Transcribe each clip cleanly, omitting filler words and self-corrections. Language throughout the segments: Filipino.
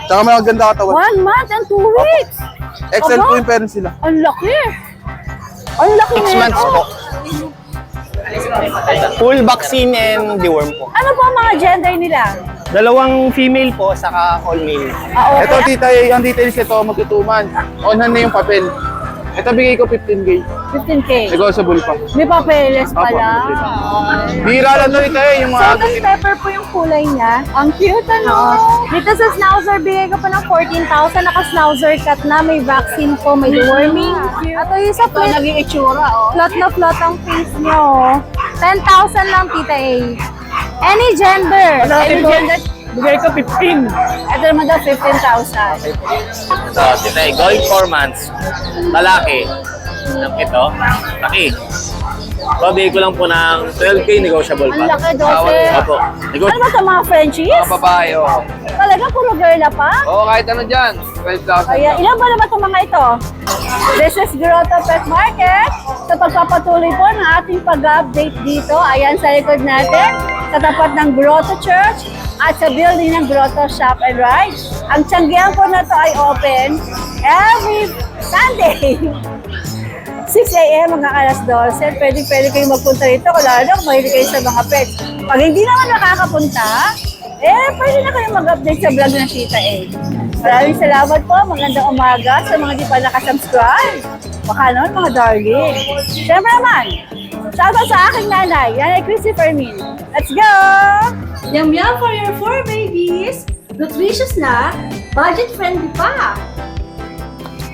Tsaka may maganda katawan. 1 month and 2 weeks. XL Aba, po yung parents sila. Ang laki. Ang laki 6 months po. Full vaccine and deworm po. Ano po ang mga gender nila? Dalawang female po, saka all male. Ah, Ito okay. tita, ang details ito, magto 2 months. On-hand na yung papel. Ito bigay ko 15K. 15K. Negotiable pa. May papeles pala. Bira lang to tita yung mga Salt and pepper po yung kulay niya. Ang cute, ano? Dito sa schnauzer, bigay ko pa ng 14,000. Naka-schnauzer cut na. May vaccine po, may deworming. At yung sa plate, naging itsura, oh. Flat na flat ang face niya, oh. 10,000 lang, Tita A. Any gender. Any gender. Bigay ko 15. Ito naman daw, 15,000. Ito, tinay, going 4 months. Lalaki. Ito, laki. So, bigay ko lang po ng 12K negotiable Ang pa. laki, 12. Opo. Ano ba ito, mga Frenchies? Babae, oh. Talaga, puro girl pa? Oo, kahit ano dyan. 12,000. Ayan, ilan ba naman itong mga ito? This is Grotto Pet Market. Sa pagpapatuloy po ng ating pag-update dito, ayan sa likod natin, sa tapat ng Grotto Church at sa building ng Grotto Shop and Ride. Ang tiyanggihan po na to ay open every Sunday. 6 a.m. hanggang alas 12. Pwede kayong magpunta rito, lalo kung mahilig kayo sa mga pets. Pag hindi naman nakakapunta, pwede na kayong mag-update sa vlog ng Tita A. Maraming salamat po. Magandang umaga sa mga di pa nakasubscribe. Baka naman mga darling. Siyempre naman, shoutout sa aking nanay. Yan ay Chrissy Fermin. Let's go! Yum yum for your 4 babies. Nutritious na, budget-friendly pa.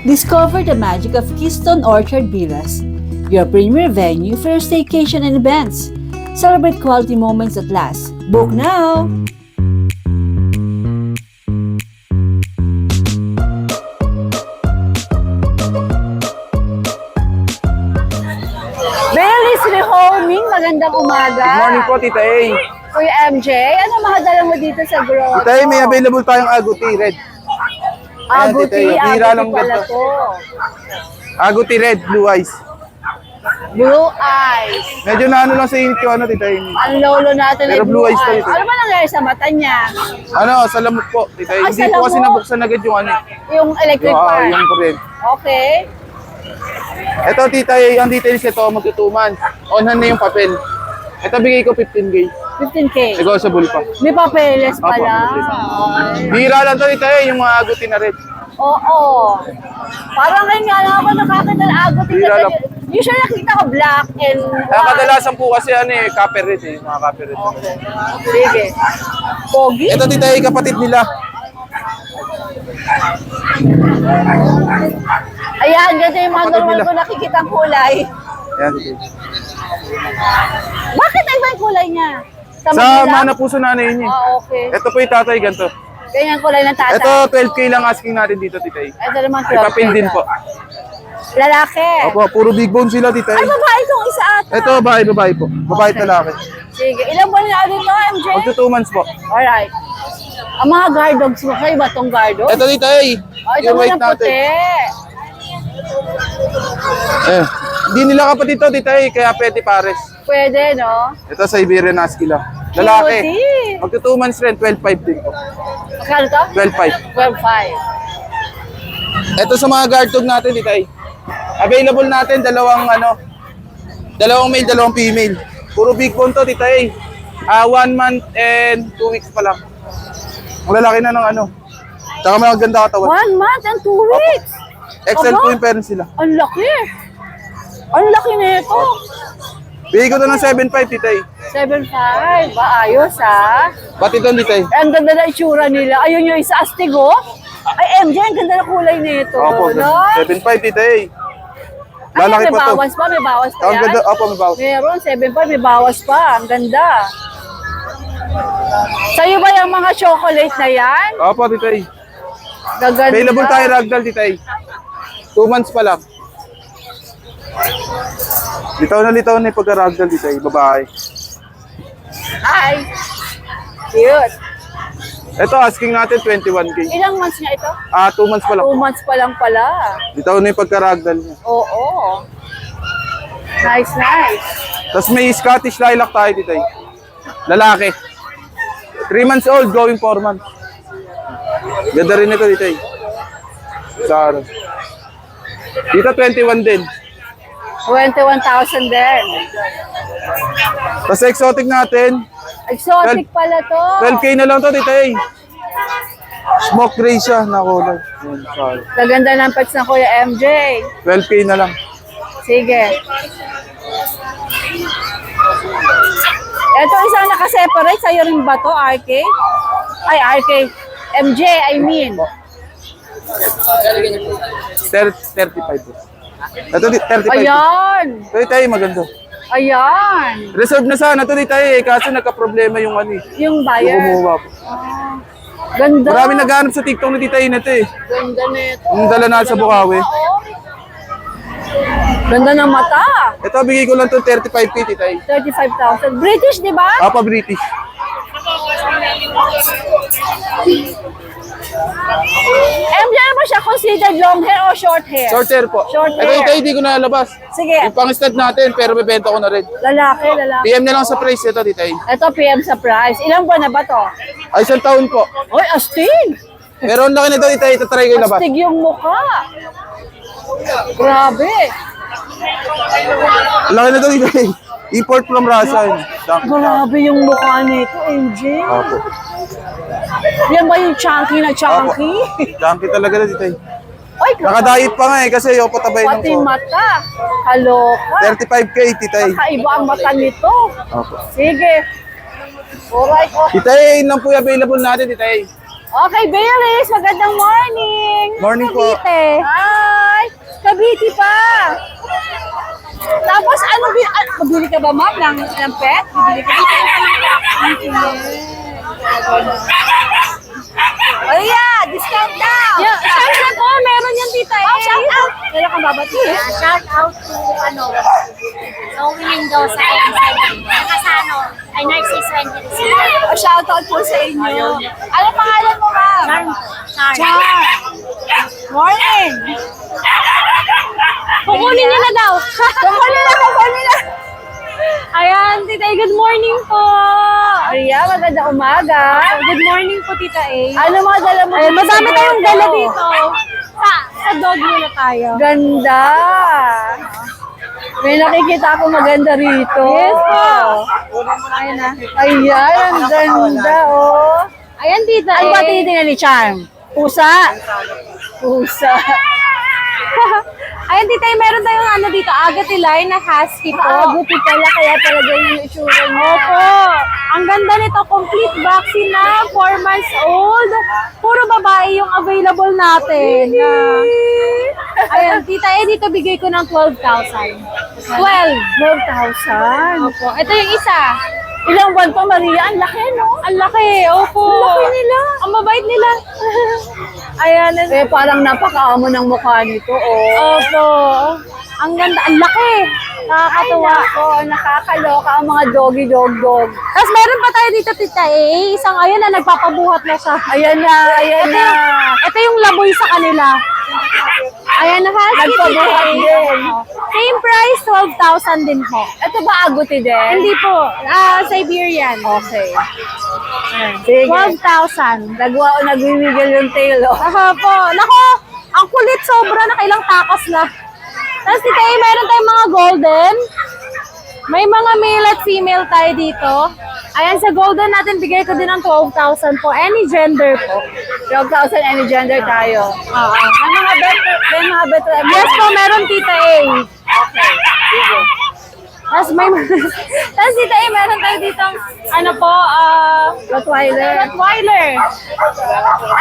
Discover the magic of Keystone Orchard Villas, your premier venue for your staycation and events. Celebrate quality moments at last. Book now! Belis Rehoming, magandang umaga. Good morning po tita A. Kuya MJ, ano mga dala mo dito sa Grotto? Tita A, may available tayong Agouti Red. Ayan, Aguti, Tita A, bira lang pala ganito. to. Agouti Red, blue eyes. Blue eyes. Medyo na ano lang sa init yung ano tita A. Ang lolo natin ay Pero blue eyes to ito. Ano ba nangyari sa mata niya? Ano, sa lamok po tita A. Ah, Hindi sa po kasi lamok. nabuksan agad yung ano. Yung electric fan. Yung current. Okay. Ito tita A, ang details ito, magto 2 months. On-hand na yung papel. Ito bigay ko 15K. 15K. Negotiable pa. May papeles Opo, pala. may Bira lang to tita A, yung mga Agouti na red. Oo. Parang ngayon nga lang ako nakakita ng aguti na Bira lang. ganyan. Usually nakita ko black and Kaya kadalasan po kasi ano eh, copper red eh, mga copper red. Okay. Sige. Pogi? Ito tita A, kapatid nila. Ayan, ganito yung mga Kapatid normal nila. ko nakikitang kulay. Ayan, tita A. Bakit iba yung kulay niya? Sa Manila? mana po sa nanay niya. Ah, okay. Ito po yung tatay, ganito. Ganyan kulay ng tata. Ito, 12K lang asking natin dito, tita A. Ito naman May papel din po. Lalaki. Opo, puro big bone sila, tita Ay, A. babae itong isa ata. Ito, babae po. Babae at lalaki. Sige. Ilang buwan na dito, MJ? Magto 2 months po. Alright. Ang mga guard dogs mo, kayo ba itong guard dog? Ito, tita A. Oh, ito Yung mo white na puti. natin. Hindi nila kapatid to, tita A, kaya pwede pares. Pwede, no? Ito, Siberian Husky lang. Lalaki. Cutie. Magto 2 months rin, 12.5 din po. Magkano to? 12.5. 12.5. Ito sa mga guard dog natin, tita A. Available natin dalawang male, dalawang female. Puro big bone to, tita A. 1 month and 2 weeks pa lang. Ang lalaki na ng ano. Tsaka may maganda katawan. 1 month and 2 weeks. XL Aba? po yung parents sila. Ang laki. Ang laki na ito. Bigay ko to ng 7.5, tita A. 7.5. Ba, ayos ha. Pati to, tita A. Ang ganda na itsura nila. Ayun yung isa astig, oh. Ay, MJ, ang ganda na kulay nito. Opo, no? 7.5, tita A. Ay, Lalaki may pa to. bawas pa, may bawas pa Ang yan. ganda, opo, may bawas. Meron, 7.5, may bawas pa. Ang ganda. Sa'yo ba yung mga chocolate na yan? Opo, tita A. Gaganda. Available tayo ragdoll, tita A. 2 months pa lang. Litaw na yung pagka-ragdoll, tita A. Babae. Hi. Cute. Ito, asking natin 21K. Ilang months nga ito? 2 months pa lang. 2 months pa lang pala. Litaw na yung pagka-ragdoll niya. Oo. Nice, nice. Tapos may Scottish Lilac tayo, tita A. Lalaki. 3 months old, going 4 months. Ganda rin ito dito eh. Saro. Dito 21 din. 21,000 din. Tapos exotic natin, Exotic pala to. 12K na lang to dito eh. Smoke gray siya na kulay. Yan, saro. Gaganda ng pets ng Kuya MJ. 12K na lang. Sige. Ito isang nakaseparate. Sa'yo rin ba to, RK? Ay, RK. MJ, I mean. 35 po. Ito 35. Ayan. Ito tayo maganda. Ayan. Reserve na sana ito dito eh. Kaso nagka-problema yung ano eh. Yung Yung buyer. kumuha po. Ganda. Marami naghahanap sa TikTok na tita Ina ito eh. Ganda nito. Yung dala na sa Bukawi. Ganda ng mata. Ito bigay ko lang to 35K tita eh. 35,000. British, di ba? Apa British. MJ, ano ba siya considered long hair or short hair? Short hair po. Short Ito hair. ito hindi ko nalabas. Sige. Yung pang-stud natin pero bebenta ko na rin. Lalaki, lalaki. PM na lang sa price ito tita eh. Ito PM sa price. Ilang buwan na ba to? Ay, isang taon po. Uy, astig! Pero ang laki nito tita, ito try ko ilabas. Astig yung mukha. Grabe. Ang laki nito tita eh. Import from Russia. Yun. Grabe yung mukha nito, MJ. Opo. Yan ba yung chunky na chunky? Chunky talaga na tita eh. Ay, grabe. Nakadayit pa nga eh kasi yung patabay ng Pati ko. mata. Kaloka. 35K tita eh. Kakaiba ang mata nito. Opo. Sige. Alright. Oh. Tita eh, yun lang po yung available natin tita eh. Okay, Baileys, magandang morning. Morning po. Cavite. Hi. Cavite pa. Tapos, mabili ka ba, ma'am, ng pet? Bibili ka ba? Oh yeah, discount daw. Yeah, syempre po, meron yan tita eh. Oh, shout out. Meron kang babati. Shout out to Zoe Mendoza and Nakasano, ay Narcis Wendy. Oh, shout out po sa inyo. Ano pangalan mo, ma'am? Char. Morning. Kukunin niyo na daw. Kukunin na. Ayan, tita, good morning po. Aria, magandang umaga. Good morning po, tita A. Ano mga dala mo? Ay, madami tayong dala dito. dito. Sa dog muna tayo. Ganda. May nakikita ako maganda rito. Yes po. Ayan na. Ayan, ang ganda, oh. Ayan, tita Ano A. ba tinitingnan ni Charm? Pusa. Pusa. Ayan, tita A, meron tayong ano dito, Agate line na husky po. Gupi pala, kaya talaga yung itsura niya. Opo. Ang ganda nito, complete vaccine na, 4 months old. Puro babae yung available natin. Ayan, tita A, dito bigay ko ng 12,000. 12. 12,000. Opo. Ito yung isa. Ilang buwan pa, Maria? Ang laki, no? Ang laki, opo. Ang laki nila. Ang mabait nila. Ayan. Eh, parang napakaamo ng mukha nito, oh. Opo. Ang ganda, ang laki. Nakakatuwa. Ako, nakakaloka ang mga dog. Tapos meron pa tayo dito, tita A. Isang ayun na nagpapabuhat na siya. Ayan na. Ito yung laboy sa kanila. Ayan na, husky, Nagpabuhat tita A. din. Same price, 12,000 din po. Ito ba aguti din? Hindi po. Siberian. Okay. Sige. 12,000. Nagwiwigil yung tail, oh. Aha po. Nako, ang kulit sobra. Nakailang takas na. Tapos dito ay meron tayong mga golden. May mga male at female tayo dito. Ayan, sa golden natin, bigay ko din ng 12,000 po. Any gender po. 12,000 any gender tayo. May mga better. Yes po, meron tita A. Okay. Sige. Tapos tapos dito ay meron tayo dito, ano po, Rottweiler. Rottweiler.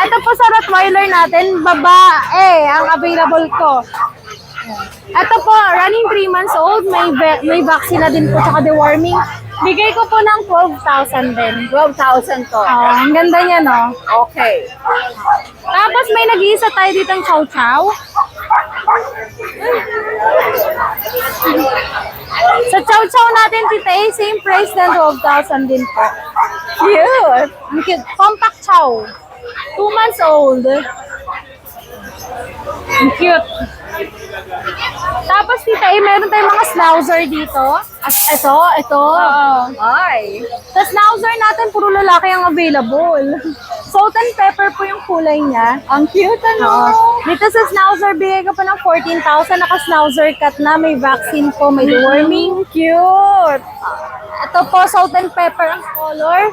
Ito po sa Rottweiler natin, babae ang available ko. Ito po, running 3 months old, may vaccine na din po, tsaka deworming. Bigay ko po ng 12,000 din. 12,000 to. Ang ganda niya, no? Okay. Tapos may nag-iisa tayo ditong chow chow. Sa chow chow natin, tita A, same price din, 12,000 din po. Cute. Ang cute. Compact chow. 2 months old. Ang cute. Tapos tita A, meron tayong mga schnauzer dito. Ito. Oo. Ay. Sa schnauzer natin, puro lalaki ang available. Salt and pepper po yung kulay niya. Ang cute, ano? Dito sa Schnauzer, bigay ko pa ng 14,000. Naka-Schnauzer cut na. May vaccine po, may deworming. Cute. Ito po, salt and pepper ang color.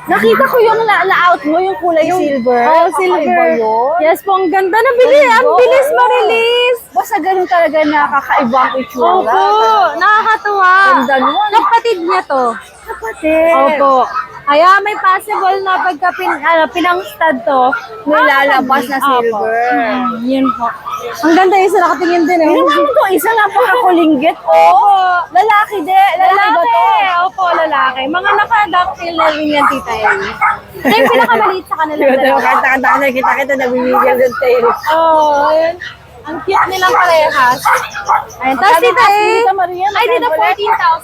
Nakita ko yung layout mo, yung kulay silver. Oh, silver. Kakaiba yun. Yes po, ang ganda na bilis. Ang bilis ma-release. Basta ganun talaga nakakaiba ang itsura. Opo, nakakatuwa. Ganda nun. Kapatid niya to. Kapatid. Opo. Kaya may possible na pagka pinang-stud to, May lalabas na Opo. silver. Yun po. Ang ganda, isa nakatingin din eh. Hindi naman to, isa napakakulinggit. Opo. Lalaki Lalaki ba to? Opo, lalaki. Mga naka-ducktail na rin yan, tita Ellie. Ito yung pinakamaliit sa kanila. Kanta-kanta, kita nabibigyan ng tail. Oo, ayun. Ang cute nilang parehas. Ayun. Tapos Magkano tita kasi eh. dito, Maria? Ay, dito Magkano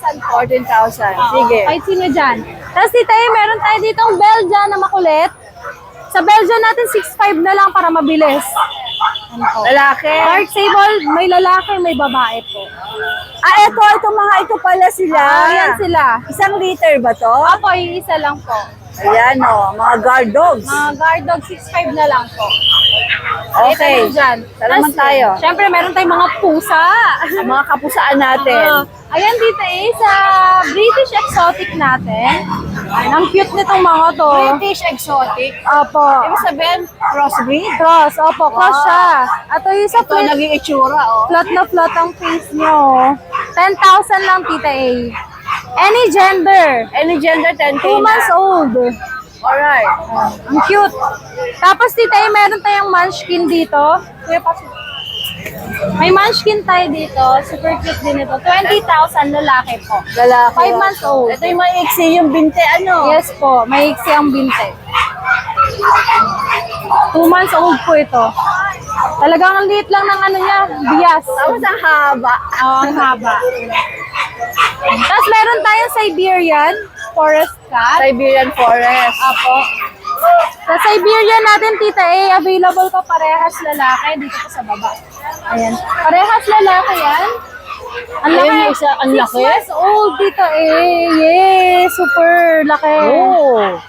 14,000 po. 14,000. Sige. Kahit sino dyan. Tapos tita eh, meron tayo ditong Belgian na makulit. Sa Belgian natin, 6'5 na lang para mabilis. Ano po? Lalaki. Dark Sable, may lalaki, may babae po. Ito pala sila. Ayan sila. 1 liter ba to? Apo, yung isa lang po. Ayan mga guard dogs. Mga guard dog, 6'5 na lang po. Okay. Ito dyan. Tara naman Tas, tayo. Siyempre, meron tayong mga pusa. Ang mga kapusaan natin. Ayan dito eh, sa British Exotic natin. Ayan, ang cute nitong mga to. British exotic. Opo. Ibig sabihin, crossbreed. Cross, opo, cross Wow. siya. At yung sa Ito naging itsura, flat na flat ang face nyo. 10,000 lang, tita A. Any gender. Any gender, 10K 2 months old. Alright. Ang cute. Tapos tita A, meron tayong munchkin dito. Kuya, pasok. May munchkin tayo dito. Super cute din ito. 20,000 lalaki po. Lalaki. 5 months old. Ito yung mga iksi, yung binte, ano? Yes po, may iksi ang binte. 2 months old po ito. Talagang ang liit lang ng ano niya, bias. Tapos ang haba. Ang haba. Tapos meron tayong Siberian Forest Cat. Siberian forest. Apo. Sa Siberian natin, tita A, available pa parehas lalaki dito po sa baba. Ayan. Parehas lalaki yan. Ang laki. Ayun yung isa, ang 6 laki. months old, tita A. Yes, super laki. Oh.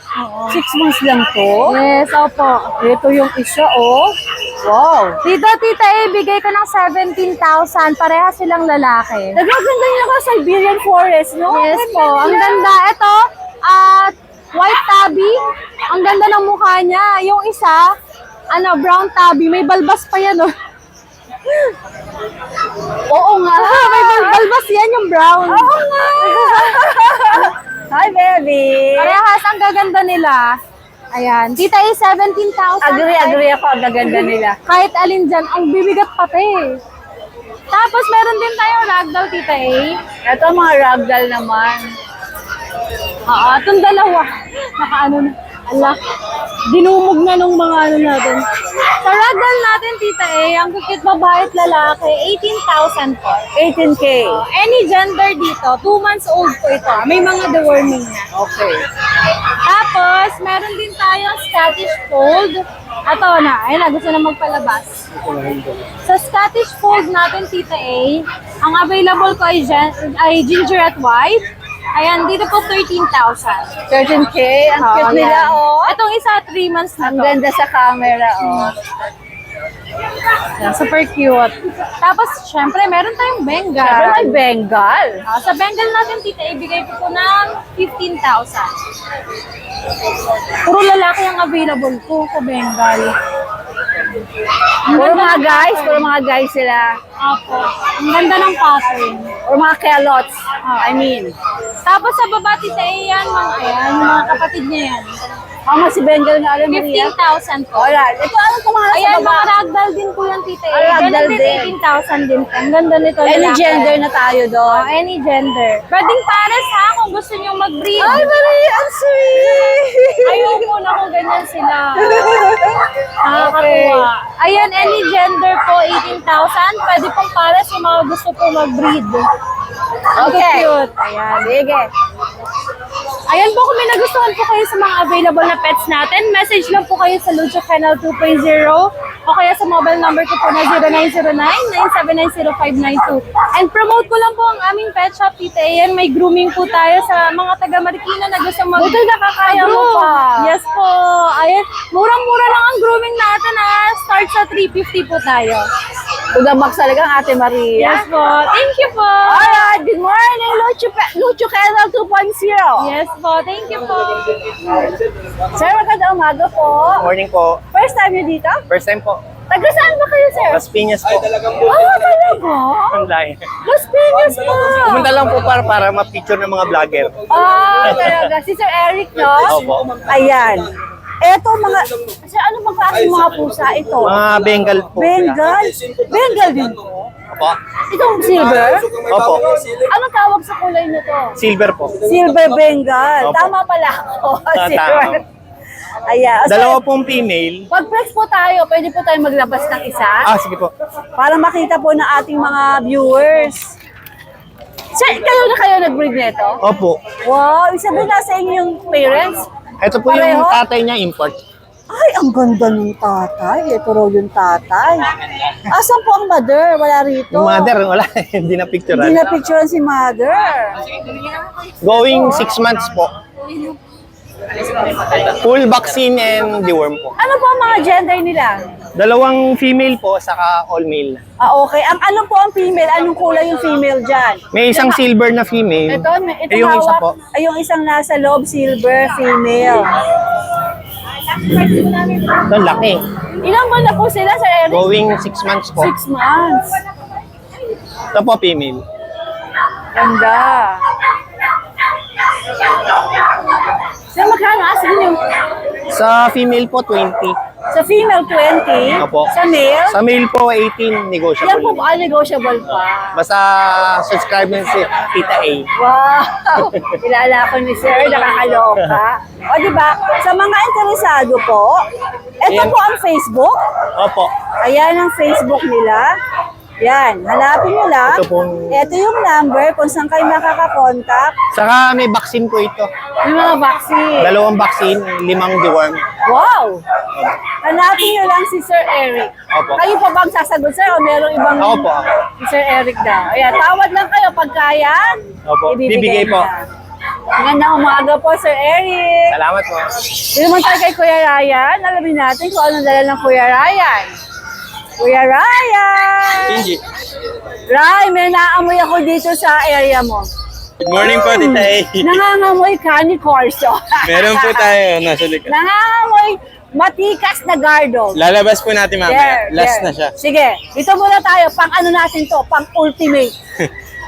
6 months lang to. Yes, opo. Ito yung isa, oh. Wow. Dito, tita A, bigay ko ng 17,000. Parehas silang lalaki. Nagaganda niya ka Siberian forest, no? Yes po. Ang ganda. Ito, at white tabby. Ang ganda ng mukha niya. Yung isa, brown tabby. May balbas pa yan, oh. Oo nga. May balbas yan, yung brown. Oo nga. Hi, baby. Parehas, ang gaganda nila. Ayan. Tita A, 17,000. Agree ako. Ang gaganda nila. Kahit alin dyan, ang bibigat pati. Tapos, meron din tayong ragdoll, tita A. Ito mga ragdoll naman. Itong dalawa. Nakaano na. Ala, dinumog na nung mga ano natin. Sa ragdoll natin, tita A, ang kukit babae at lalaki, 18,000 po. 18K. Any gender dito, 2 months old po ito. May mga deworming na. Okay. Tapos, meron din tayong Scottish Fold. Ito na, ayun na, gusto na magpalabas. Sa Scottish Fold natin, tita A, ang available ko ay ginger at white. Ayan, dito po 13,000. 13K. Ang cute nila, Ayan. oh. Itong isa, 3 months na Ang to. ganda sa camera, oh. Ayan, super cute. Tapos, syempre, meron tayong Bengal. Siyempre may Bengal. Sa Bengal natin, tita, ibigay ko po ng 15,000. Puro lalaki ang available po sa Bengal. Puro mga guys sila. Apo. Ang ganda ng pattern. Or mga kelots. I mean. Tapos sa baba, tita, yan, mga kapatid niya yan. Mga si Bengal na alam, Maria. 15,000 po. Alright. Ito ano itong mga nasa Ayan, baba? mga ragdoll din po yan, tita. Ragdoll Ganun din, din. 18,000 din po. Ang ganda nito. Any lalaki. gender na tayo doon. Any gender. Pwedeng pares ha, kung gusto nyo mag-breed. Ay, Maria, ang sweet! Ayaw muna kung ganyan sila. Nakakatuwa. Ayan, any gender po, 18,000. Pwede pong pares yung mga gusto po mag-breed. Okay. Cute. Ayan. Sige. Ayan po, kung may nagustuhan po kayo sa mga available na pets natin, message lang po kayo sa Lucha Kennel 2.0 o o kaya sa mobile number ko po na 0909-9790592. And promote ko lang po ang aming pet shop, Tita Ayan. May grooming po tayo sa mga taga Marikina na gusto mag- Buti nakakaya mo Groom. pa. Yes po. Ayan, murang-mura lang ang grooming natin Start sa 350 po tayo. Bugamak talaga ang Ate Maria. Yes po. Thank you po. Alright, good morning, Lucho Quezon 2.0. Yes po. Thank you po. Sir, magandang umaga po. Morning po. First time niyo dito? First time po. Taga saan ba kayo, sir? Las Piñas po. Talaga? Ang layo. Las Piñas po. Pumunta lang po para ma-picture ng mga vlogger. Talaga. Si Sir Eric, no? Opo. Ayan. Eto mga, sir, ano bang klaseng mga pusa ito? Mga Bengal po. Bengal? Bengal din po. Opo. Itong silver? Opo. Ano tawag sa kulay nito? Silver po. Silver Bengal. Opo. Tama pala ako. Silver. Tama. Ayan. So, Dalawa pong female. pag flex po tayo, pwede po tayo maglabas ng isa Sige po. para makita po ng ating mga viewers. Sir, kayo nag-breed nito? Opo. Wow, ibig sabihin nasa inyo yung parents? Ito po Pareho? yung tatay niya, import. Ay, ang ganda ng tatay. Ito raw yung tatay. Asan po ang mother? Wala rito. Yung mother, wala. Hindi na picturean. Hindi na picturean si mother. Going 6 months po. Full vaccine and deworm po. Ano po ang mga gender nila? Dalawang female po, saka all male. Okay. Ang ano po ang female? Anong kulay yung female dyan? May isang silver na female. Ito yung isa hawak. po. Ay, yung isang nasa loob, silver, female. Ito, laki. Ilang buwan na po sila, Sir Eric? Going 6 months po. 6 months. Ito po, female. Ganda. Sir, magkano asin yung Sa female po, 20. sa female 20? Opo. Sa male? Sa male po, 18, Yan po negotiable. negotiable pa. Basta subscribe na si Tita A. Wow! Kilala ko ni Sir, nakakaloka. O, di ba? Sa mga interesado po, ito Ayan. po ang Facebook. Opo. Ayan ang Facebook nila. Yan, hanapin nyo lang. Ito pong- Ito yung number kung saan kayo makakakontak. Saka may vaccine po ito. Yung mga vaccine. 2 vaccine, 5 deworm. Wow! Hanapin nyo lang si Sir Eric. Opo. Kayo pa bang sasagot, sir? O merong ibang... Ako po. Si Sir Eric daw. Ayan, tawad lang kayo pag kaya. Opo. Bibigay po. na. Magandang umaga po, Sir Eric. Salamat po. Dito naman tayo kay Kuya Ryan. Alamin natin kung anong dala ng Kuya Ryan. Kuya Ryan! Pinji. Ray, may naamoy ako dito sa area mo. Good morning po, Tita A. Nangangamoy Cani Corso. Meron po tayo nasa likod. Nangangamoy matikas na gardo. Lalabas po natin mamaya. Last na siya. Sige, dito muna tayo. Pang ano natin to? Pang ultimate.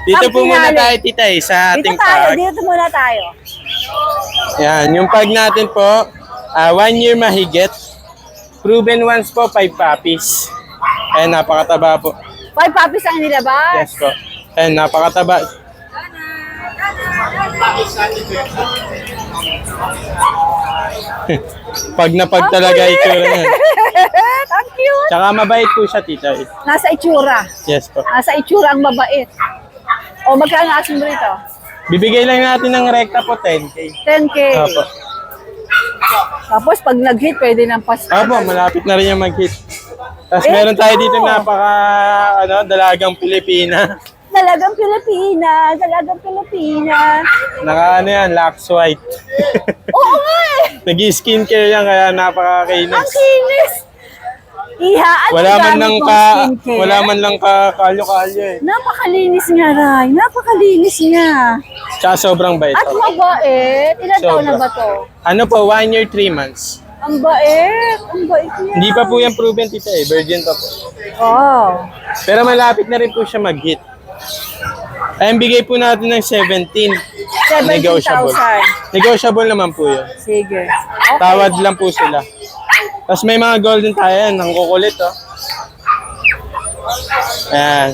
Dito Ang po muna finale. tayo, Tita A, sa Dito ating tayo, pag. dito muna tayo. Yan, yung pag natin po, 1 year mahigit. Proven ones po, 5 puppies. Ayan, napakataba po. 5 puppies ang nilabas. Yes po. Ayan, napakataba. Pag na pag talaga itsura niya. Ang cute. Tsaka mabait po siya, Tita A. Nasa itsura. Yes po. Nasa itsura ang mabait. O magkano asin mo rito? Bibigay lang natin ng rekta po, 10K. 10K. Opo. Tapos pag nag-hit, pwede ng pas. Opo, malapit na rin yung mag-hit. Tapos Ito! meron tayo dito dalagang Pilipina. Talagang Pilipina. Talagang Pilipina. Naka Lux White. Oo nga eh. Nag-skincare yan kaya Ang napakakinis. kinis. Iha, ano Wala man gamit lang mong ka skincare? wala man lang ka kalyo-kalyo eh. Napakalinis nga, Ray. Napakalinis niya. Tsaka sobrang bait. At mabait. Ilan taon na Sobra. ba to? Ano po, 1 year, 3 months. Ang bait. Ang bait niya. Hindi pa po yan proven, Tita eh. Virgin pa po. Oh. Pero malapit na rin po siya mag-hit. Ay, bigay po natin ng 17. 17,000. Negotiable naman po yun. Sige. Okay. Tawad lang po sila. Tapos may mga golden tayo yan, ang kukulit oh. Ayan.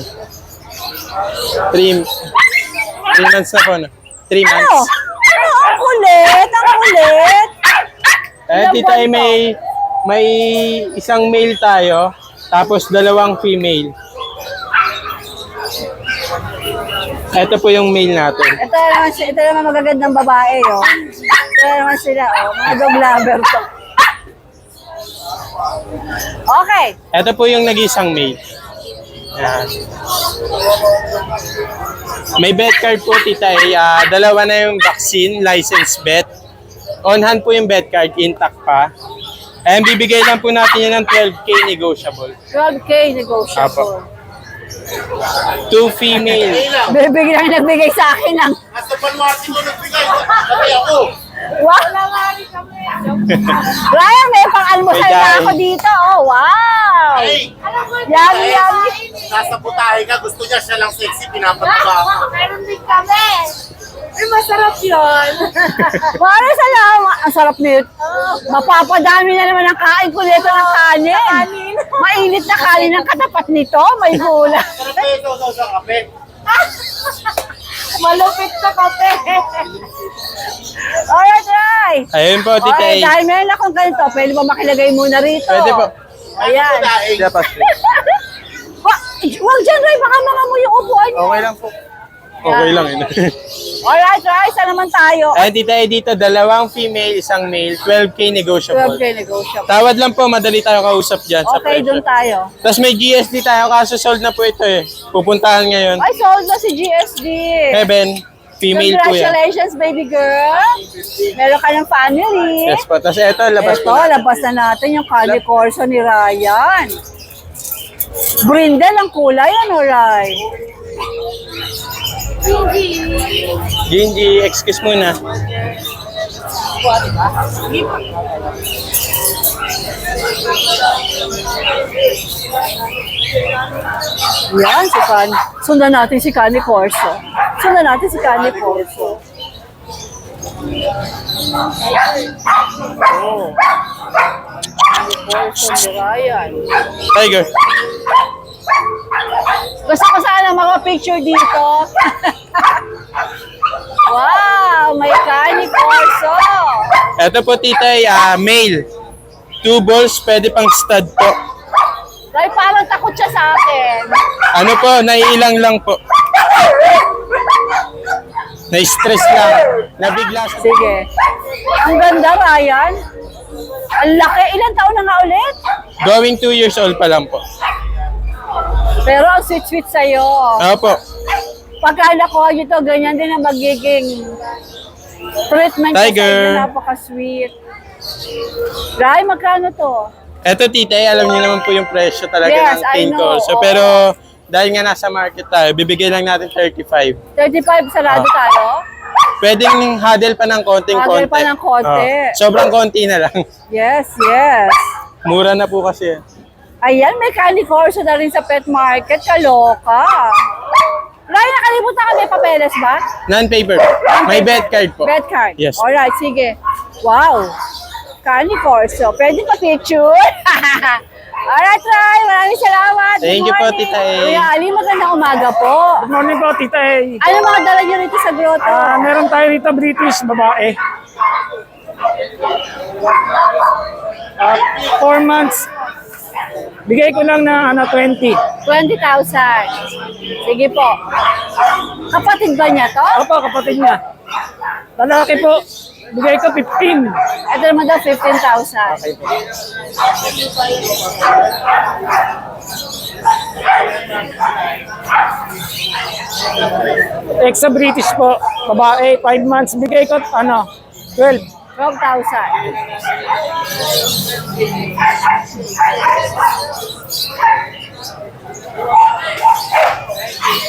3 months na po, no? 3 Ano? months. Ano? Ang kulit. Ang kulit. Ayan, Ilang tita, buwan to? may isang male tayo, tapos 2 female. Ito po yung male natin. Ito naman magagandang babae, oh. Ito naman sila, oh. Mga dog lover to. Okay. Ito po yung nag-isang male. Yan. May vet card po, tita. Dalawa na yung vaccine, license vet. On hand po yung vet card, intact pa. And bibigay lang po natin yan ng 12K negotiable. 12K negotiable. 2 female. Bibigyan lang nagbigay sa akin ng... Nasa Panuati ko nagbigay. Sabi ako. Wow! Ryan, may pang-almusal May na dahil. ako dito. Oh, wow! Yummy, yummy. Nasa putahe ka, gusto niya siya lang sexy, pinapataba ako. Meron din kami. Ay, masarap yun. Maraming salamat. Ang sarap nito. Mapapadami na naman ang kain ko nito ng kanin. Mainit na kanin ang katapat nito. May gula. Sarap sa kape. Malupit sa kape. Alright, right. Ayun po, tita. Okay, dahil meron akong ganito, pwede ba makilagay muna rito? Pwede po. Ayan. Huwag dyan, Ray. Baka mga mo yung upuan niyo. Okay lang po. Okay lang yun. Alright, right. Saan naman tayo? Ayun, tita, dito, dalawang female, isang male, 12K negotiable. 12K negotiable. Tawad lang po, madali tayo kausap dyan sa Okay, presyo. doon tayo. Tapos may GSD tayo, kaso sold na po ito eh. Pupuntahan ngayon. Ay, sold na si GSD. Heaven, female po yan. Congratulations, baby girl. Meron ka ng family. Yes po. Tapos ito, labas Ito, po. labas na natin yung Candy Corso ni Ryan. Brindle ang kulay, ano, Ray? Gingy, excuse muna. Yan, si Can. Sundan natin si Candy Corso. Sundan natin si Candy Corso. Oh. Candy Corso ni Ryan. Tiger. Gusto ko sana mga picture dito. Wow, may Candy Corso. Ito po, tita, male. 2 balls, pwede pang stud po. Ray, parang takot siya sa akin. Ano po, naiilang lang po. Na-stress lang. Nabigla sa... Sige. Ang ganda, Ryan. Ang laki. Ilang taon na nga ulit? Going 2 years old pa lang po. Pero ang sweet-sweet sa'yo. Opo. Pagka nakuha nyo to, ganyan din ang magiging treatment ko Tiger. sa inyo. Napaka-sweet. Ray, magkano to? Eto, tita, alam niyo naman po yung presyo talaga Yes, ng I cane know. corso. Oo. Pero dahil nga nasa market tayo, bibigay lang natin 35. 35 sarado tayo? Pwedeng huddle pa ng konting Huddle konti. pa ng konti. Sobrang konti na lang. Yes, yes. Mura na po kasi. Ayan, may Candy Corso na rin sa pet market. Kaloka. Ray, nakalimutan ka, may papeles ba? Non-paper. May bed card po. Bed card? Yes. Alright, sige. Wow. Candy Corso. Pwede pa picture? Alright, Ray. Maraming salamat. Good Thank you po, morning. Tita A. Kuya Ali, magandang umaga po. Good morning po, Tita A. Ano mga dala niyo rito sa grotto? Meron tayo rito British babae. 4 months. Bigay ko lang na 20. 20,000. Sige po. Kapatid ba niya to? Opo, kapatid niya. Lalaki po. Bigay ko 15. Ito naman daw 15,000. Exa British po. Babae, 5 months. Bigay ko 12. 12,000.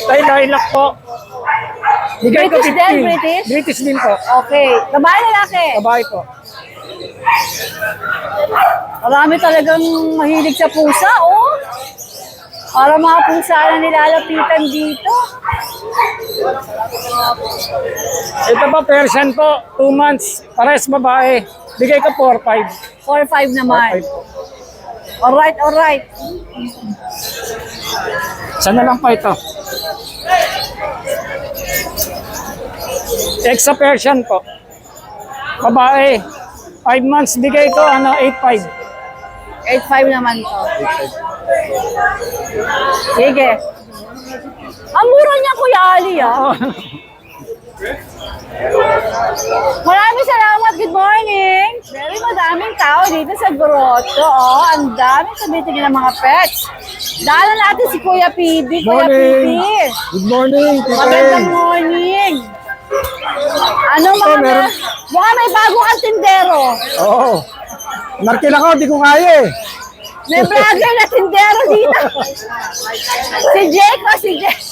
Tayo lilac po. Bigay ko British 15. din, British? British din po. Okay. Babae lalaki? Babae po. Marami talagang mahilig sa pusa, oh. Para mga pusa na nilalapitan dito. Ito po, Persian po. 2 months. Pares babae. Bigay ko 4-5. 4-5 naman. 4-5 po. Alright, alright. Sana lang po ito. Exa Persian po. Babae. 5 months. Bigay ko 8-5. 8-5 naman to. Sige. Ang mura niya, Kuya Ali, ah. Maraming salamat. Good morning. Very madaming tao dito sa grotto. Oh, ang daming tumitingin ng mga pets. Dala natin si Kuya PB. Kuya PB. Good morning, Magandang morning. Ano mga meron- Baka may bago kang tindero. Oo. Narkil ako, di ko kaya eh. May vlogger na tindero dito. Si Jake o si Jake?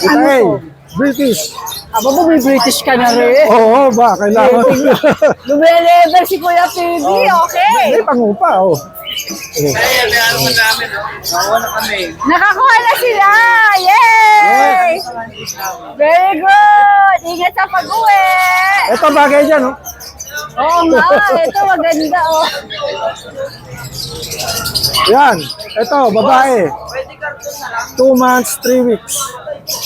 Itay, British. Aba ba may British ka na rin? Oo ba, kailangan. Lumelevel si Kuya PB, okay. May pangupa, oh. Nakakuha na sila! Yay! Very good! Ingat sa pag-uwi! Ito bagay dyan, oh. Oo nga, ito maganda oh. Yan, ito, babae. 2 months, 3 weeks.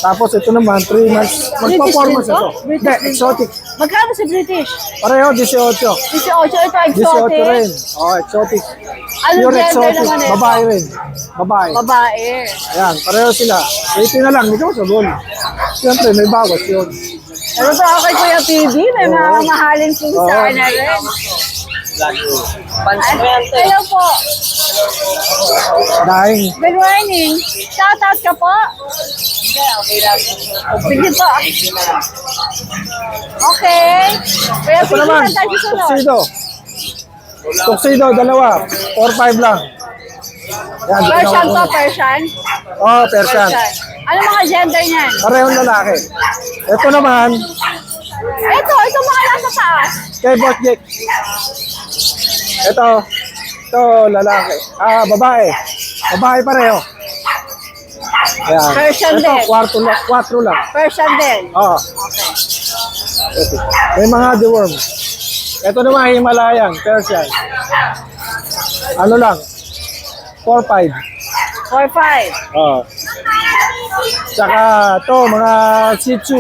Tapos ito naman, 3 months. Mag-performance din to? ito. British Hindi, din to? exotic. Magkano si British? Pareho, 18. 18, ito 18 exotic. rin. Oh, exotic. Ano Pure gender exotic. naman ito? Babae rin. Babae. Babae. Ayan, pareho sila. 18 na lang, hindi ka masagol. Siyempre, may bawas yun. Pero sa ako kay Kuya PB, may mga mahalin pusa na rin. Hello po. Dahil, Good morning. Shoutout ka po. Sige po. Okay. Kuya ito PB, naman, saan tayo susunod? tuxedo. Tuxedo, dalawa. 4-5 lang. Yan, Persian to, Persian. Oh, Persian. Ano mga gender niyan? Parehong lalaki. Ito naman, Ito mga nasa taas. kay Boss Jake. Ito lalaki. Babae. Babae pareho. Ayan. Persian Ito, din. 4 lang. Persian din. Oo. Ito. May mga deworm. Ito naman, Himalayan, Persian. Ano lang? 4-5. 4-5. Oo. Tsaka ito, mga Shih Tzu.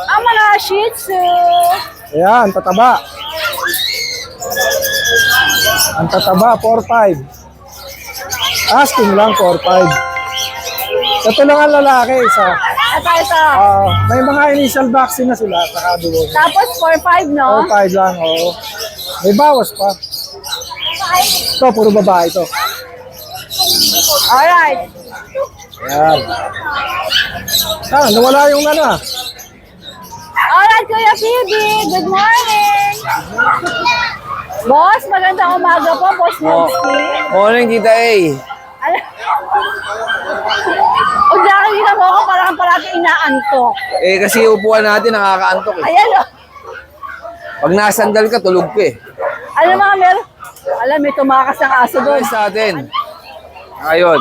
Ang mga Shih Tzu. Ayan, tataba. Ang tataba, 4-5. Asking lang, 4-5. Ito lang ang lalaki, isa. Ito. May mga initial vaccine na sila, saka doon. Tapos 4-5, no? 4-5 lang, oo. May bawas pa. Ito, puro babae ito. Alright. Ayan. Nawala yung ano. Alright, Kuya PB. Good morning. Boss, magandang umaga po, Boss Nubski. Morning, Tita A. Ano? Huwag nakikita mo ako, parang palagi inaantok. Eh, kasi upuan natin, nakakaantok eh. Ayan, oh. Pag nasandal ka, tulog ka eh. Ano mga meron? Alam, may tumakas ng aso doon. Ayos sa atin. Ayun.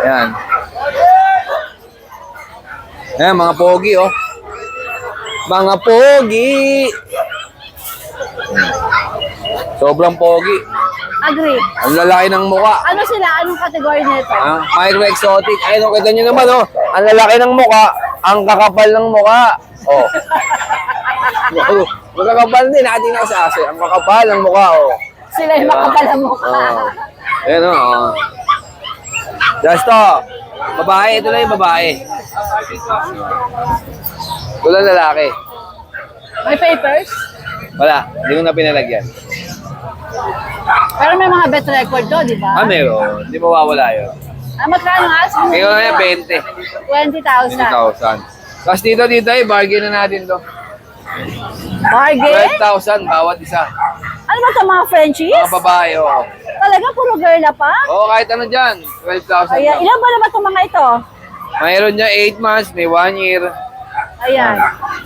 Ayan. Ayan, mga pogi, oh. Mga pogi. Sobrang pogi. Agree. Ang lalaki ng mukha. Ano sila? Anong kategory nito? Micro-exotic. Ayun, kita nyo naman, oh. Ang lalaki ng mukha, ang kakapal ng mukha. Oh. Magkakapal din, natin ako sa aso. Ang kakapal ng mukha, oh. Sila yung makapala mukha. Oh. Ayan, oh. Just to. Babae, ito lang yung babae. Ito lang lalaki. May papers? Wala, hindi ko na pinalagyan. Pero may mga bet record to, di ba? Meron. Hindi mawawala yun. Magkano nga? Ngayon na yan, 20. 20,000. 20,000. Tapos dito, bargain na natin to. Bargain? 12,000 bawat isa. Ano ba ito, mga Frenchies? Mga babae, oo. Talaga, puro girl na pa? Oo, kahit ano dyan. 12,000 Ayan, lang. ilan ba naman itong mga ito? Mayroon niya 8 months, may 1 year. Ayan.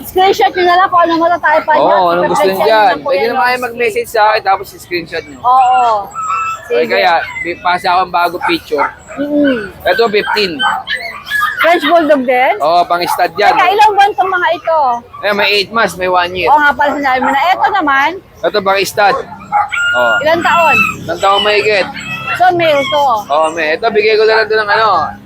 Screenshot nyo na lang kung ano matataypan nyo. Oo, anong gusto niyo dyan? Ipa-flex Pwede yan naman kayo mag-message sa akin tapos screenshot nyo. Oo. Okay, Sige. kaya, pasa akong bago picture. Ito, 15. French Bulldog din? Oo, pang-stud yan. Teka, ilang buwan itong mga ito? Eh, may 8 months, may 1 year. Oo nga pala sinabi mo na. Ito naman, Ito, pang-stud. Oo. ilang taon? Nang taong mahigit. So, male to. Oo, may. Ito, bigay ko na lang ito ng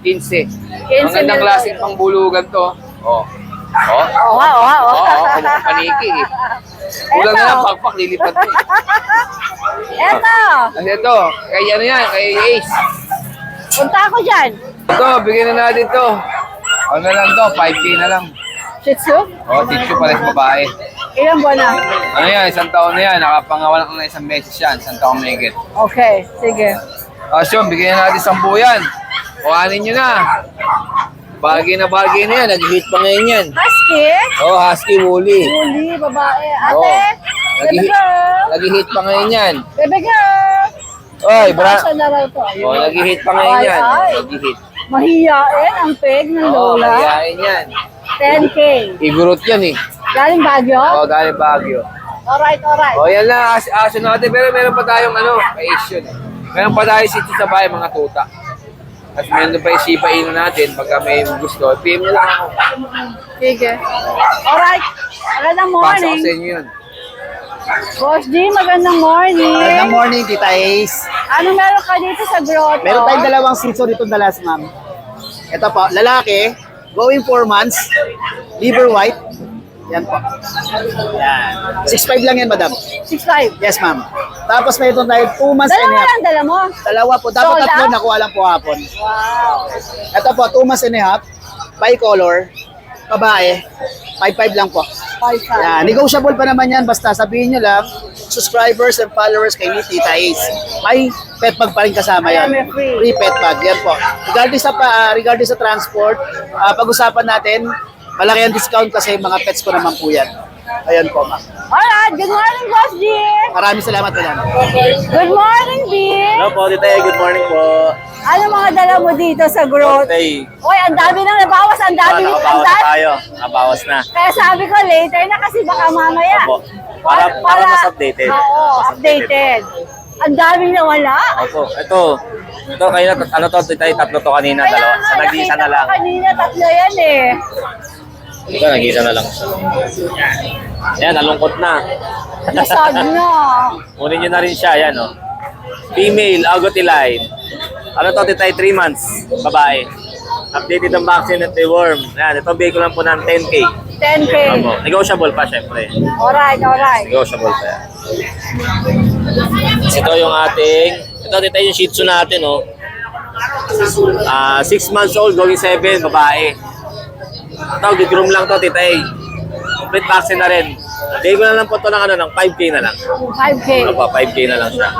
15. 15 Magandang mil. klaseng pangbulugan to. Oo. Oo. Oo nga, oo nga, oo. Oo, kung paniki eh. Kulang na lang, pakpak, lilipat mo. Eto, Kasi ito, kay ano yan, kay Ace. punta ako dyan. Ito, bigyan na natin to. Ano na lang to, 5K na lang. Shih Tzu? Oh, tissue pares babae. Ilang buwan na? Ano yan, 1 taon na yan. Nakapangawalan ko na 1 meses yan. 1 taon may higit. Okay, sige. Asyon, bigyan natin 10 yan. Kuhanin nyo na. Bagay na yan. Nag-hit pa ngayon yan. Husky? Oh, husky woolly. Huli, babae. Oh. Ate, baby girl. Nag-hit pa ngayon yan. Baby girl. Oy, Basa na raw to. Ayun. Oh, nag-hit pa ngayon yan. Ay. Nag-hit. Mahiyain ang peg ng Oo, Lola. mahihain yan. 10K. Igurot yan eh. Galing Baguio? Oh, galing Baguio. Alright, alright. Oh, yan lang. Aso natin. Pero meron pa tayong Asian. Meron pa tayo sito sa bahay, mga tuta. At meron pa yung Shiba Inu natin. Pagka may gusto, PM nyo lang ako. Sige. Alright. Magandang Pasok ko morning. sa inyo yun. Boss G, magandang morning. Good morning, Tita Ace. Ano meron ka dito sa grotto? Meron tayong dalawang sitso dito dalas, ma'am. Ito po, lalaki, going 4 months, liver white. Yan po. Yan. 6'5 lang yan, madam. 6'5". Yes, ma'am. Tapos may ito tayo 2 months and a Dalawa half. lang, dala mo. Dalawa po. Dapat Sold tatlo, out? nakuha lang po hapon. Wow. Ito po, 2 months and a half. Bicolor. Babae. 5'5 lang po. 5'5". Yan. Negotiable pa naman yan. Basta sabihin nyo lang, subscribers and followers kay ni Tita Ace. May pet bag pa rin kasama yan. Ayan, may free. Free pet bag. Yan po. Regardless sa transport, pag-usapan natin, malaki ang discount kasi mga pets ko naman po yan. Ayan po, ma'am. Alright, good morning, Boss G. Maraming salamat, madam. Good morning, B. Hello po, Tita. Good morning po. Ano mga dala mo dito sa grotto? Tay. Uy, ang dami nang nabawas, ang dami. Ang Nakabawas na dami. tayo. Nakabawas na. Kaya sabi ko, later na kasi baka mamaya. Opo. Para mas updated. Oo, Mas updated. Ang daming nawala. Opo. Ito kayo na, ano to, Tita, tatlo to kanina, Kaya dalawa. nga, Sa nag-iisa nakita na ko lang. kanina, tatlo yan eh. Ito, nag-iisa na lang. Yan, nalungkot na. Nasag na. Kunin nyo na rin siya, yan o. Female, Agotiline. Ano to, Tita, 3 months, babae. Updated ang vaccine at worm. Yan, ito bigay ko lang po ng 10K. 10K. Opo. Negotiable pa, syempre. Alright, alright. Negotiable pa yan. Ito yung ating, ito Tita, yung Shih Tzu natin, oh. 6 months old, going 7, babae. Ito, good-groom lang to, Tita. Complete vaccine na rin. Bigay ko na lang po ito ng 5K na lang. 5K. Opo, 5K na lang siya.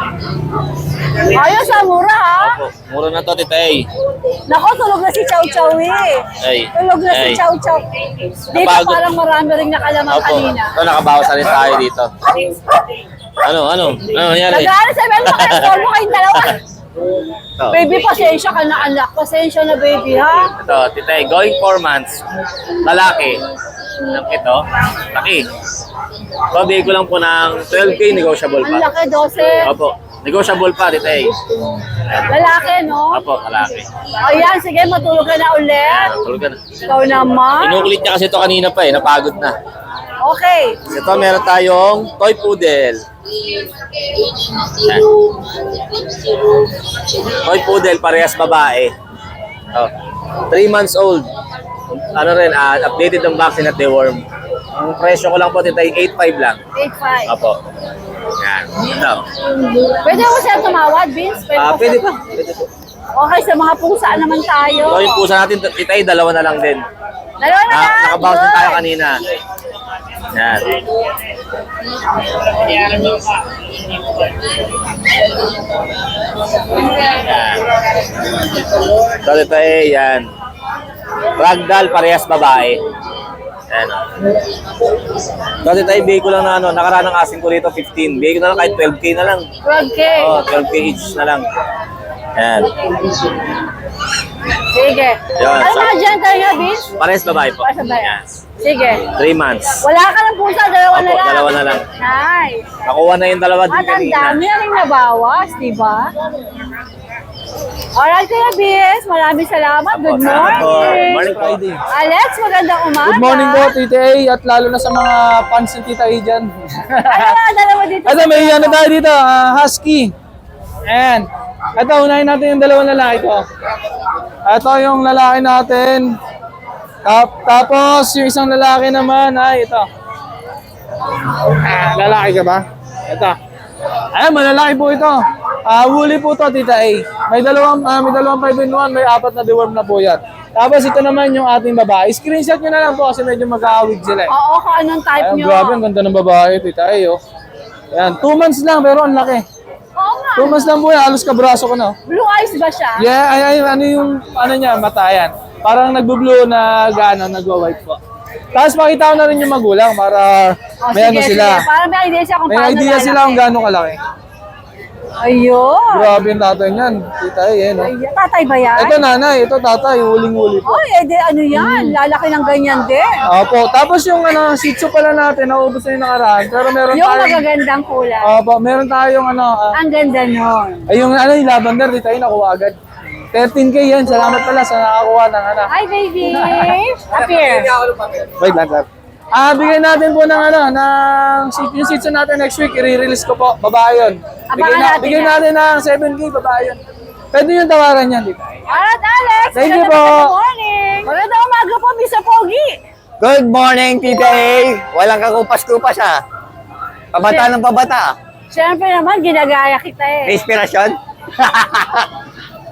Ayos, ah, mura ha. Opo, mura na to, Tita. Nako, tulog na si Chow Chow eh. Ay. Tulog na si Ay. Chow Chow. Dito Napagod. parang marami rin nakalamang Opo, kanina. ito nakabawas na rin tayo dito. Ano nangyari? Nag-aaral sa meron maka-install mo kayong dalawa. Ito. Baby, pasensya ka na anak. Pasensya na baby ha. Ito, Tita, going 4 months. Lalaki. Ito, laki. Ito, bigay ko lang po ng 12K, negotiable Ang pa. laki, 12. Opo, negotiable pa, Tita. Lalaki, no? Opo, lalaki. Ayan, sige, matulog ka na ulit. Tulog ka na. Ikaw naman. Inukulit niya kasi ito kanina pa napagod na. Okay. Ito, meron tayong toy poodle. Yan. Toy poodle, parehas babae. 3 months old. Ano rin, updated ang vaccine at deworm. Ang presyo ko lang po, Tita, 8.5 lang. 8.5. Opo. Yan. Ito. Pwede mo siya tumawad, Vince? Pwede pa. Pwede po. Okay, sa mga pusa naman tayo. So, yung pusa natin, Tita, dalawa na lang din. Dalawa na lang. Nakabounce din tayo Good. kanina. Yan. Yan. So, ito yan. Ragdoll, parehas babae. Yan. So, ito bigay ko lang na nakaraan ng asing ko rito, 15. Bigay ko na lang kahit 12K na lang. 12K. Oh, 12K each na lang. Yan. Sige. Yun, Ano so- mga gender niya, Vince? Parehas babae po. Para sabay. Yan. Sige. 3 months. Wala ka ng pusa, dalawa na Opo, lang. dalawa na lang. Nice. Nakuha na yung dalawa din At ang kanina. dami na rin nabawas, di ba? Alright, Kuya Bis. Maraming salamat. Good Salamat po. morning. Morning po. Alex, magandang umaga. Good morning po, Tita A, at lalo na sa mga fans ni Tita A dyan. Ano nga dalawa dito? Ito, may ano tayo dito, husky. Ayan. Ito, unahin natin yung dalawang lalaki ko. Ito yung lalaki natin. Tapos, yung isang lalaki naman ay ito. Lalaki ka ba? Ito. Ayan, malalaki po ito. Woolly po to, Tita A. May dalawang 5-in-1, may 4 na deworm na po yan. Tapos ito naman yung ating babae. Screenshot nyo na lang po kasi medyo mag-aawig sila eh. Oo, kung anong type Ayan, nyo. grabe, ang ganda ng babae, tita eh, oh. Ayan, 2 months lang pero ang laki. Oo nga. 2 months lang po yan, halos kabraso ko na. Blue eyes ba siya? Yeah, ay, ano yung, ano niya, mata yan. Parang nagbo-blue na gano'n, nagwa-white po. Tapos makita ko na rin yung magulang para Oh, may ano sige, sila. sige. Para may idea siya kung May paano idea sila kung gano'ng kalaki. Ayun. Grabe yung tatay niyan. Tita eh, no? Ay, tatay ba yan? Ito nanay, ito tatay, huling-huli po. Oy, edi ano yan? Lalaki ng ganyan din. Opo, tapos yung ano, shih tzu pala natin, naubos na yung nakaraan. Pero meron Yung tayong, magagandang kulay. opo, meron tayong ano, Ang ganda nun. ay yung ano, yung lavender, dito ay nakuha agad. 13K yan, salamat pala sa nakakuha ng ano. Hi, baby! Appear. Wait lang, lang. Bigay natin po ng ano, ng yung shih tzu natin next week, i-release ko po, babae yun. Abangan natin Bigay yan. natin ng 7K, babae yun. Pwede yung tawaran yan, dito. Alright, Alex! Thank you magandang po. morning! Magandang umaga po, Mr. Pogi! Good morning, Tita A. Walang kakupas-kupas ha. Pabata ng pabata. Siyempre naman, ginagaya kita eh. Inspirasyon?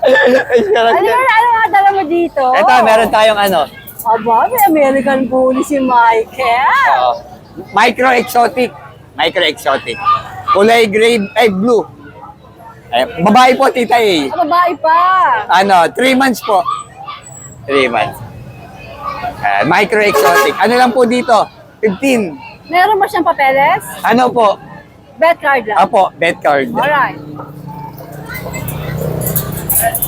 Ano nga dala mo dito? Ito, meron tayong ano, Aba, may American Bully si Michael. micro-exotic. Micro-exotic. Kulay gray, ay blue. Babae po, Tita A. Babae pa. Ano, 3 months po. 3 months. Micro-exotic. Ano lang po dito? 15. Meron ba siyang papeles? Ano po? Bet card lang. Apo, bet card. Alright.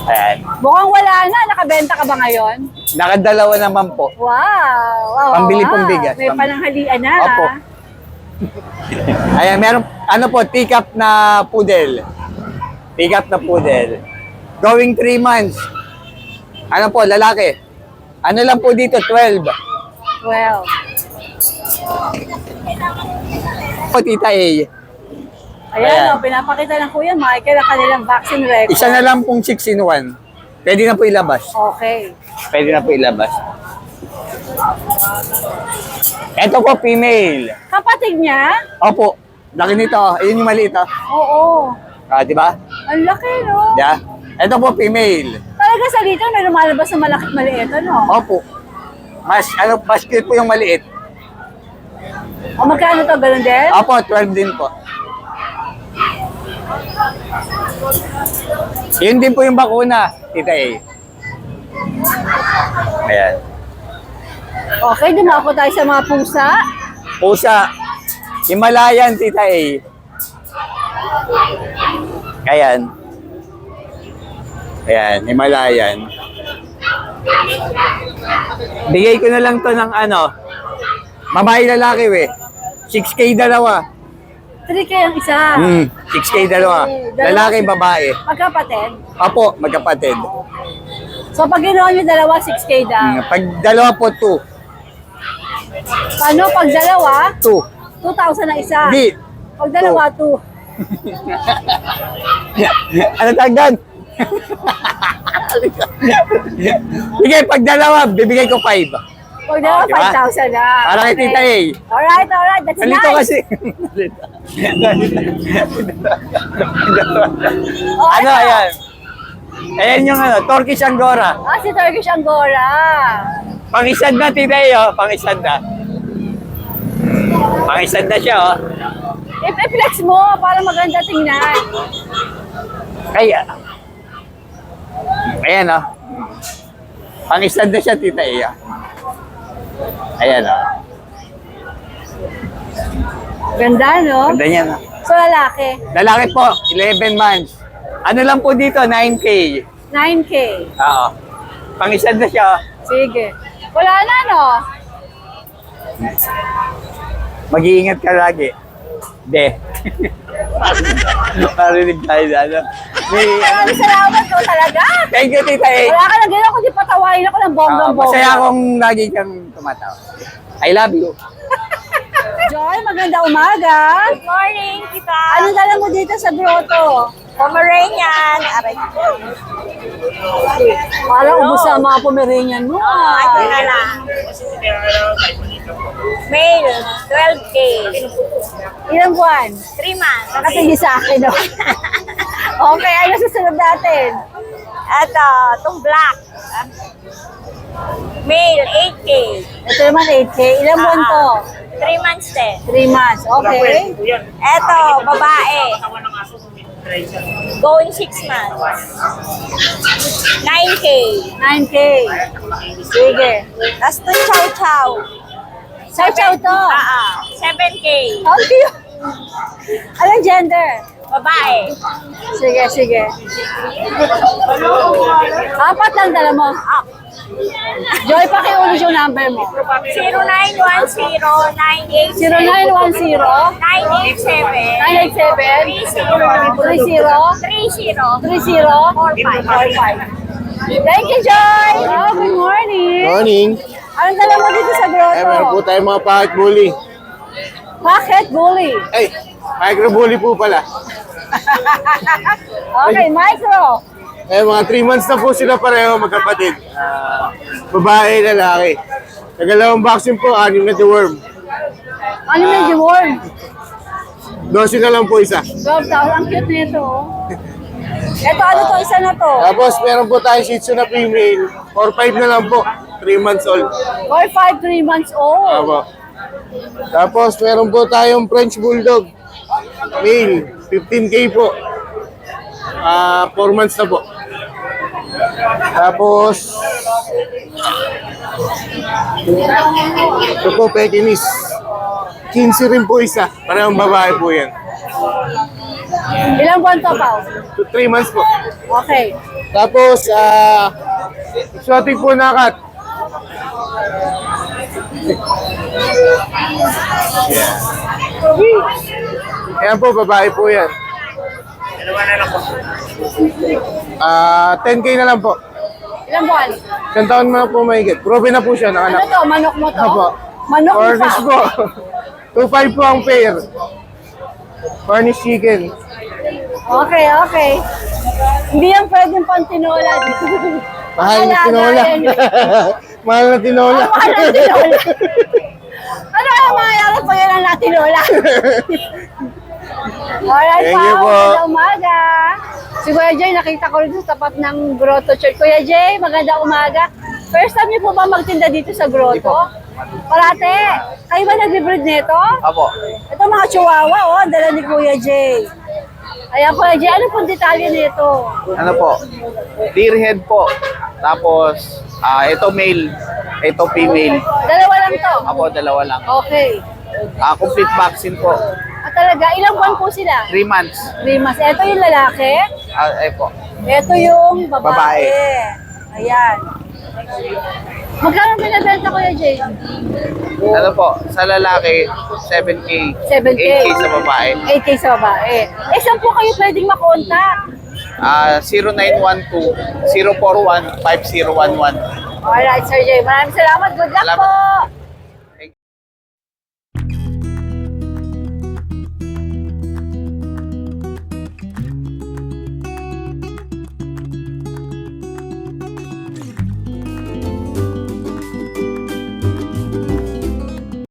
Ayan. Mukhang wala na. Nakabenta ka ba ngayon? Nakadalawa naman po. Wow. Pambili wow. pong bigas. May pananghalian na. Opo. Ayan, meron, ano po, teacup na poodle. Teacup na poodle. Going 3 months. Ano po, lalaki. Ano lang po dito, 12. Well. Po, Tita A. Ayan, Ayan. pinapakita ng Kuya Michael ang kanilang vaccine record. Isa na lang pong 6-in-1. Pwede na po ilabas. Okay. Pwede na po ilabas. Ito po, female. Kapatid niya? Opo, laki nito. Ayun yung maliit. Oo. Di ba? Ang laki, no? Yeah. Ito po, female. Talaga sa dito may lumalabas na malaki maliit, ano? Opo. Mas cute po yung maliit. O magkano to? Ganun din? Opo, 12 din po. Yun din po yung bakuna, Tita A. Ayan. Okay, dumako tayo sa mga pusa. Pusa. Himalayan, Tita A. Ayan. Ayan, Himalayan. Bigay ko na lang to ng ano, babae lalaki we. 6K dalawa. 3K ang isa. 6K dalawa. Lalaki, babae. Magkapatid. Apo, magkapatid. So pag ginawa nyo dalawa, 6K daw. Pag dalawa po, 2. Paano pag dalawa? 2. 2,000 na isa. Di. Pag dalawa, 2. Ano tagdan? Sige, pag dalawa, bibigay ko 5. Pag dalawa, Diba? 5,000 na. Para kay Tita A. Alright, that's Nalito nice. kasi. Oh, Ano, ito. ayan. Ayan yung ano, Turkish Angora. Si Turkish Angora. Pangisad na, Tita A, oh. Pangisad na. Pangisad na siya, oh. I-flex mo para maganda tingnan. Kaya. Ayan, oh. Pangisad na siya, Tita A, oh. Ayan, oh. Ganda, no? Ganda niya, no? So, lalaki. Lalaki po, 11 months. Ano lang po dito, 9K. 9K. Oo. Pangisad na siya, oh. Sige. Wala na, no? Mag-iingat ka lagi. De. Marinig tayo na, ano? Maraming salamat ko talaga. Thank you, Tita A. Wala ka nang gano'n kundi patawain ako ng bonggang-bongga. Masaya akong lagi kang tumatawa. I love you. Joy, maganda umaga. Good morning, tita. Anong dala mo dito sa grotto? Pomeranian. Aray. Parang ubus sa mga Pomeranian mo. Ito na lang. Male, 12K. Ilang buwan? 3 months. Nakatingin sa akin, no? Okay, ano susunod natin? Ito, itong black. Male, 8K. Ito naman 8K. Ilang buwan to? 3 months din. 3 months. Okay. Eto, babae. Going 6 months. 9K. 9K. Sige. Tapos to chow chow. Chow to. 7K. How cute. Anong gender? Babae. Sige, sige. Apat lang dala mo. Joy, pakiulit yung number mo. 0910-987. 0910 987 30 30 Thank you, Joy! Oh, good morning! Morning. Anong dala mo dito sa grotto? Meron po tayong mga pocket bully. Pocket bully. Ay, micro bully po pala. Okay, micro. Mga 3 months na po sila pareho magkapatid. Babae, lalaki. Nagalawang vaccine po, 6 na deworm. Ano na yung worm? 12 na lang po isa. 12,000. Ang cute nito. Oh. Ito, ano to? Isa na to. Tapos meron po tayong Shih Tzu na female. 4-5 na lang po. 3 months old. Or 5, 3 months old. Apo. Tapos meron po tayong French Bulldog. Male. 15K po. 4 months na po. Tapos ito po, Pekingese. 15 rin po isa. Parang babae po yan. Ilang buwan to, Pao? 3 months po. Okay. Tapos, exotic po na cat. Ayan po, babae po yan. 10K na lang po. Ilang buwan? Isang taon na po mahigit. Proven na po siya ng Ano anak. to? Manok mo to? Apo. Manok mo Cornish pa? po. 2.5 po ang pair. Cornish chicken. Okay, okay. Hindi yan pwedeng pang tinola. Mahal na tinola. Mahal na tinola. Mahal na tinola. Ano kaya mangyayari pag yan ang natinola? Alright, Thank you Pao. po. Magandang umaga. Si Kuya Jay, nakita ko rin sa tapat ng Grotto Church. Kuya Jay, magandang umaga. First time niyo po ba magtinda dito sa Grotto? Parate, kayo ba nag-breed nito? Apo. Ito mga chihuahua, oh, dala ni Kuya Jay. Ayan, Kuya Jay, ano pong detalye nito? Ano po? Deer head po. Tapos, ito male, ito female. Dalawa lang to? Apo, dalawa lang. Okay. Complete vaccine po. Talaga, ilang buwan po sila? 3 months. 3 months. Ito yung lalaki. Po. Ito yung babae. Babae. Ayan. Magkano binibenta, Kuya Jay? Ano po? Sa lalaki, 7K. 7K. 8K sa babae. 8K sa babae. Eh, saan po kayo pwedeng makontak? 0912-041-5011. Alright, Sir Jay. Maraming salamat. Good luck Salamat. po.